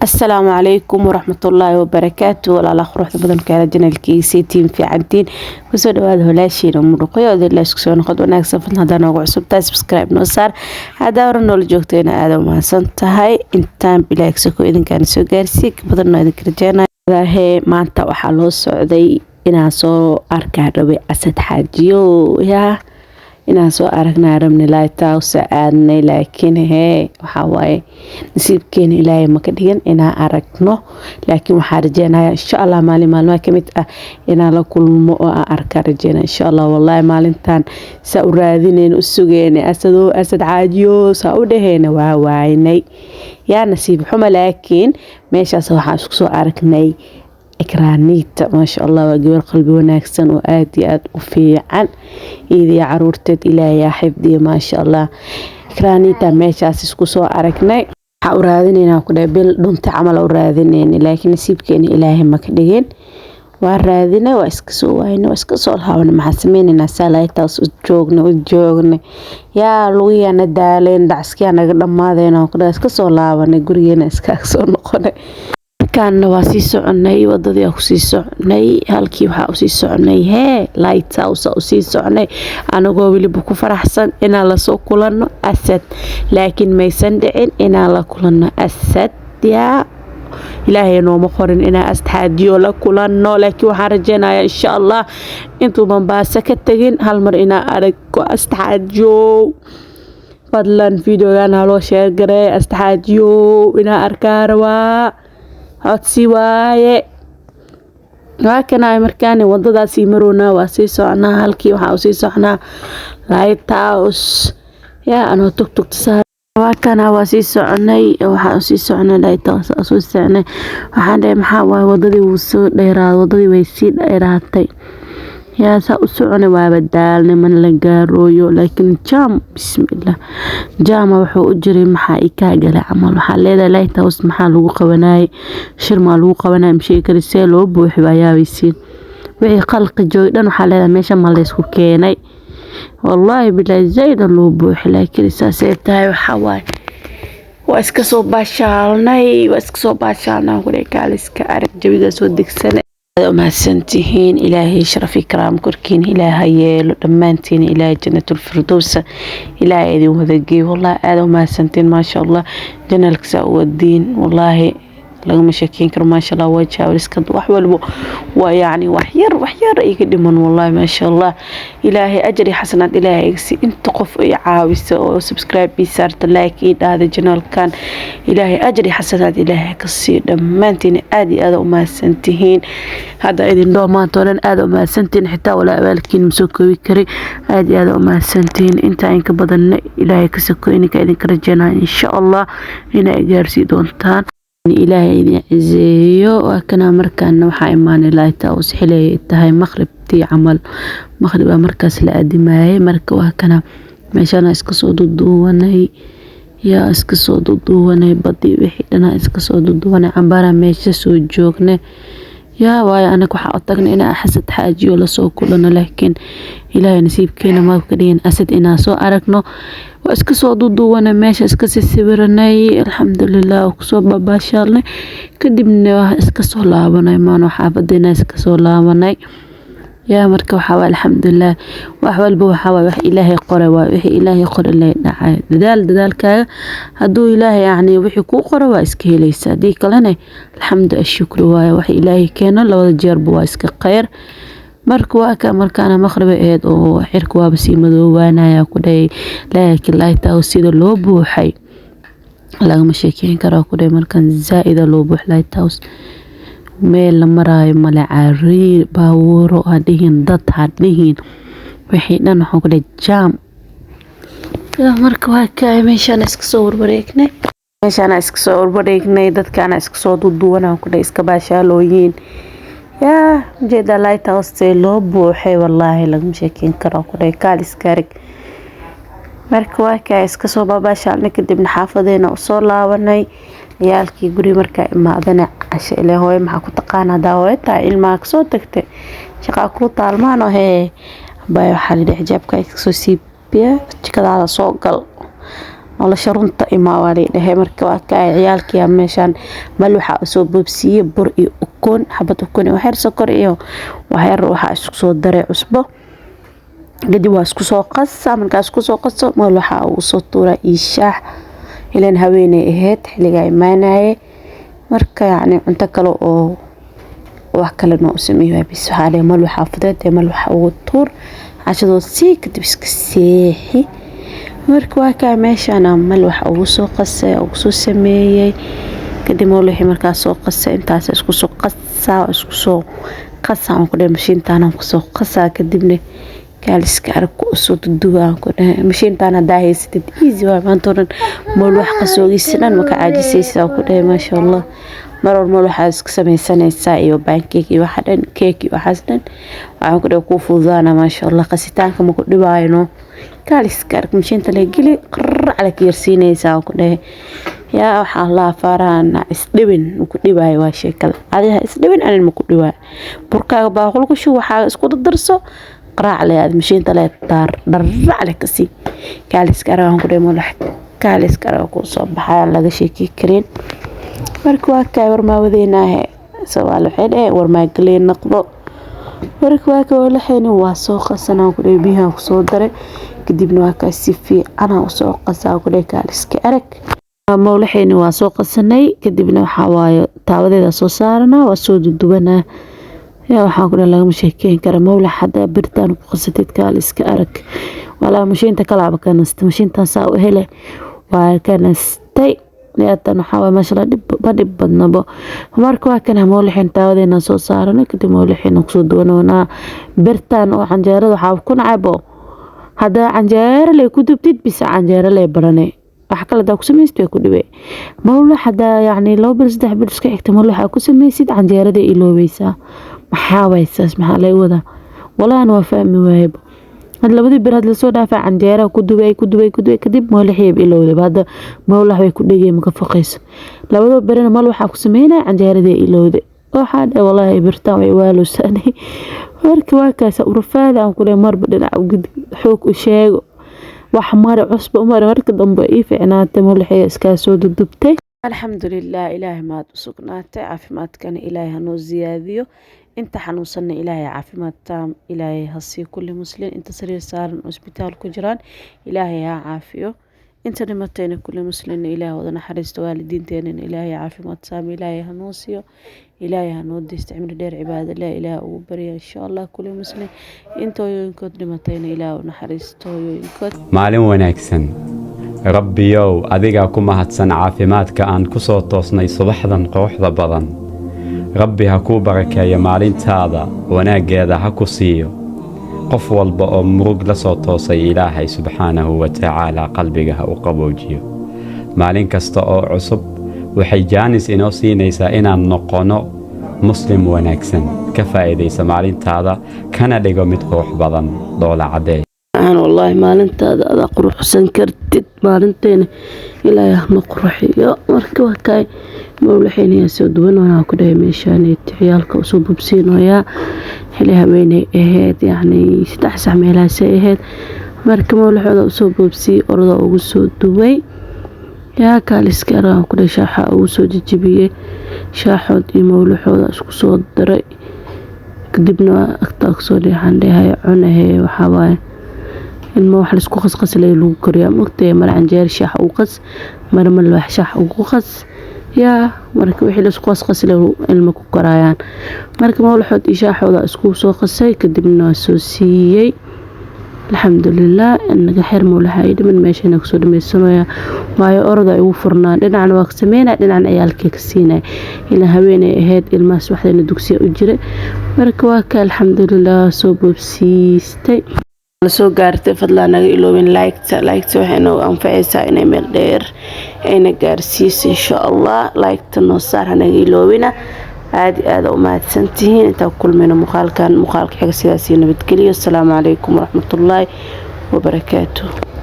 السلام عليكم ورحمة الله وبركاته. ولا خروح بدن كان جنالكيسي تيم في عنتين كسود هذا هلاشين ومرقية وذي الله سكسون خد وناكسب هذا نوع سبتا سبسكرايب نصار هذا ورنا الجوكتين هذا ما سنت هاي انتان بلاكسكو إذن كان سوغارسيك بدنا إذن كرجانا هي ما انت وحلو السعودي إنها سو أركان ربي أسد حاجيو يا inaan soo aragnaa rabnay laaytaa u saacadnay laakiin waxa waaye nasiibkeena ilaahay ma ka dhigan inaan aragno laakiin waxaan rajeynayaa insha Allah maalmaha kamid ah inaan la kulmo oo aan arka rajeynaa insha Allah wallahi maalintan saa u raadineen u sugeen asad caajiyo saa u dhaheena waa waaynay yaa nasiib xumo laakiin meeshaas waxaan isku soo aragnay إكرانيتا ما شاء الله وجبر قلبي وناكسن وآدي وفي عن إذا عرورتت إلى يا حفظي ما شاء الله إكرانيتا ماشي أسسكو سو أركني أورادني كده بل دونت عمل أورادني لكن نسيبك إن إلهي ما كدين وأرادنا واسكسو وين واسكسو الهون مع سمين الناس لا يتوس وجوجنا يا لوي أنا دالين دعسكي أنا لما ذينا وكده اسكسو لا ونقولين اسكسو نقول كان واسي سعناي وددي ku sii socnay halkii waxa u sii socnay light house u sii socnay anagoo waliba ku faraxsan inaan la soo kulano asad laakiin maysan dhicin inaan la kulano asad ya ilaahay nooma qorin inaan asxaadiyo la kulano laakiin waxaan rajeynayaa insha Allah intuu Mombasa ka tagin hal mar inaan arko asxaadiyo fadlan videogan halo share garee asxaadiyo inaan arkaa عطسي واي وكنا مركاني وضدا سيمرونا واسي سعنا هالكي وحاوسي سعنا لايت هاوس يا أنا توك توك تسار وكنا واسي سعني وحاوسي سعنا لايت هاوس أسوي سعنا وحنا محاوى وضدي وسو ديرات وضدي ويسي ديراتي يا سأسعني وابدالني من لقارويو لكن جام بسم الله جام وحو أجري محايكا قال عمل وحاليدا لايتا واسمحا لغو قواناي شرما لغو قواناي مشي كريسيلو بوحي باياويسين وحي قلق جويدان وحاليدا ميشا ماليسكو كيناي والله بلا زايدا لو بوحي لكن ساسيبتاي وحاواي واسكسو باشالناي وريكاليسكا أرك جويدا سودك سنة ما سنتهين إلهي شرف إكرام كركين إلهي لمانتين إلهي جنة الفردوس إلهي ذي وذقي والله هذا ما سنتين ما شاء الله جنة الكساء والدين والله لغم شاكين كرم ما شاء الله وجهه ورسكت وحوالبو ويعني وحير يقدمون والله ما شاء الله إلهي أجري حسنات إلهي يكسي انت قف عاويس وسبسكرايب بيسارت لايك هذا جنال كان إلهي أجري حسنات إلهي كسي دمانتين آدي هذا وما سنتهين هذا إذن دو ما طولن هذا وما سنتين حتى ولا بالكين مسوكو بكري آدي هذا وما سنتين انت إنك بدن إلهي كسكو إنك إذنك رجنا إن شاء الله إنا إجارسي دونتان إلهي إذن عزيزيو وكنا مركان وحا إيمان الله تاوس حلي التهاي مغرب تي عمل مغرب مركز لأدماي مركا وكنا ماشانا اسكسو دودواني يا اسكسو دودواني بدي وحيدنا اسكسو دودواني عمبارا ماشا سو جوغني يا واي أنا كوحا أطاقني إنا أحسد حاجي ولا سو كلنا لكن إلهي نسيب كينا ما بكرين أسد إنا سو أركنو واسكسو دودوانا ماشا اسكسي سبرناي الحمد لله وكسو باباشالني كدبني اسكسو لابناي مانو حافظينا اسكسو لابناي يا مركا وحاوى الحمد لله وحوال بو حاوى وحي إلهي قرى وحي إلهي قرى اللي دعاي ددال كاغا هدو إلهي يعني وحي كو قرى واسكي ليسا ديك لنا الحمد الشكر وحي إلهي كينا لو جرب واسكي خير markaana maqrib eed oo xirku waa basi madoowaanaya ku dhay laakiin laayta sida loo buuxay laga ma sheekeyn karo ku dhay markan zaa'ida loo buux laayta meel la maraayo malacaari baawuro hadhiin dad hadhiin wixii dhan waxa ku dhay jaam marka waa ka meeshaan iska soo warwareegnay dadkaana iska soo duduwana ku dhay iska baashaalooyin يا جدا لايت هاوس لو بوحي والله لغم شاكين كرا كوري كاليس كارك مركوا كايس كسو بابا شالنا كدبنا حافظينا وصور لاواناي يالكي قري مركا إما أدنا عشاء إلي هوي محا كتقانا داويتا إلما كسو تكتي شقا كو طالمانو هي بايو حالي دي حجاب كايس كسو سيبيا جكدا على صوقل nolosha runta imaa waa leedahay. Marka waa ka ciyaalkii meeshaan mal waxa soo boobsiye bur iyo ukun xabad ukun iyo waxyar sokor iyo waxyar waxa isku soo daray cusbo kadib waa isku soo qasa markaas isku soo qaso mal waxa uu soo tuuray ishaax ilaan haweeney ahayd xiliga imaanay marka yani cunto kale oo wax kale noo sameeyo bis xaale mal waxa fudeed mal waxa uu tuur cashado si kadib iska seexi marka waa ka meeshaan mal waxa uu soo qasay oo soo sameeyay kadib walahi markaas soo qasay intaas isku soo qasa ku mashiintaan ku soo qasa kadibna kaaliska arko soo duduwaan ku mashiintaan daahaysid easy waa maantoon mal wax qasoogiisnan ma ka caajisaysaa ku ma sha Allah marwar mal waxa iska samaysanaysaa iyo pancake iyo waxa dhan cake iyo waxaasdan waxaan ku fuudaana ma sha Allah qasitaanka ma ku dhibaayno kaaliska arko mashiinta la geli qara kiirsiinaysaa ku yaa waxa la faarana isdhibin ku dhibaayo waa sheekada adiga isdhibin aan ma ku dhibaayo burkaaga baaqul ku shuu waxa isku dardarso qraac leeyahay mashiinta la tar dharrac kasi kaaliska araan ku malax kaaliska araan ku soo baxay laga sheeki kareen marka waa ka warmaawadeenahay sawaal waxay warmaa galeen naqdo marka waa ka walaxeen waa soo qasanaa ku biyaha ku soo daray kadibna waa ka si fiican u soo qasaa ku kaaliska arag mawlaxeen waa soo qasanay kadibna waxa waayo taawadeeda soo saarana waa soo dudubanaa yaa waxa ku laga sheekeen kara mawlax hada birtaan ku qasatid kaaliska arag wala mashiinta kala bakanasta mashiinta saa u hele waa kanastay leeyahay waxa waa mashallah dib badnabo marka waa kana mawlaxeen taawadeena soo saarana kadib mawlaxeen ku soo duwanaa birtaan oo canjeerada waxa ku nacabo hada canjeero lay ku dubtid bis canjeero lay baranay wax kala daa ku sameystay ku dhibay mawlax hada yani loo bil saddex bil iska xigta mawlax ku sameysid canjeerada iloobaysa maxaa waysaas maxaa lay wada walaan waa fahmi waayb had labadii bir had la soo dhaafay canjeera ku dubay kadib mawlaxeeb ilowday hada mawlax way ku dhigay ma ka foqayso labada birna mal waxa ku sameynaa canjeerada ilowday waxa wallahi birtaan way waalusanay marka waa kaas urfaada aan ku marba dhinac u gud xoog u sheego wax mar cusub marka dambe ii fiicnaatay mawlaxeey iska soo dubtay alxamdulillah ilaahi maad u sugnaatay caafimaadkana ilaahi hanoo ziyaadiyo inta xanuunsanna ilaahi caafimaad taam ilaahi hasi kulli muslim inta sariir saaran hospitaal ku jiraan ilaahi ha caafiyo inta dhimatayna kulli muslimna ilaahi wada naxariisto waalidiinteena ilaahi caafimaad taam ilaahi hanoo siiyo ilaahi hanoo isticmaal dheer cibaado la ilaahi ugu bariyo insha Allah kulli muslim inta yooyinkood dhimatayna ilaahi naxariisto yooyinkood maalin wanaagsan rabbiyow adiga ku mahadsan caafimaadka aan ku soo toosnay subaxdan qooxda badan rabbi ha ku barakeeyo maalintaada wanaageeda ha ku siiyo qof walba oo murug la soo toosay ilaahay subxaanahu wa ta'ala qalbiga ha u qaboojiyo maalin kasta oo cusub waxay jaanis inoo siinaysaa inaan noqono muslim wanaagsan ka faa'iideysa maalintaada kana dhigo mid qurux badan doola cadee والله ما أنت هذا قروح سنكرت ما أنتين إلى مقروحية مركب كاي مولحين يسود وانا كده مشان عيالك وصوب بسين ويا حليها بيني إهد يعني استحسح ميلها سيهد مركب مولح هذا وصوب بسي أرضا وصود دبي يا كالسكرا كده شاحة وصود جبيه شاحد مولح هذا صود دري كدبنا أكتاك صودي عندي هاي عنه وحواي ilmo wax la isku qasqas leeyahay koriya mugtay mar canjeer shaax u qas mar wax shaax u qas yaa marka wixii la isku qasqas leeyahay ilmo ku korayaan marka ma walaxood ishaaxooda isku soo qasay kadibna soo siiyay alxamdulillah inaga xir mawlahay dhiman meeshana ku soo dhameysanayaa waayo orada ay u furnaan dhinacna waa sameeyay dhinacna ciyaalkii ka siinay ila haweeney ahayd ilmaas waxdana dugsiga u jiray marka waa ka alxamdulillah soo boobsiistay soo gaartay fadlan naga iloobin like waxay noo anfacaysaa inay meel dheer ayna gaarsiiso insha Allah like noo saar naga iloobina aad u mahadsantihiin inta kulmayno muuqaalka xiga sidaas nabadgeliyo assalaamu calaykum waraxmatullaahi wabarakaatuh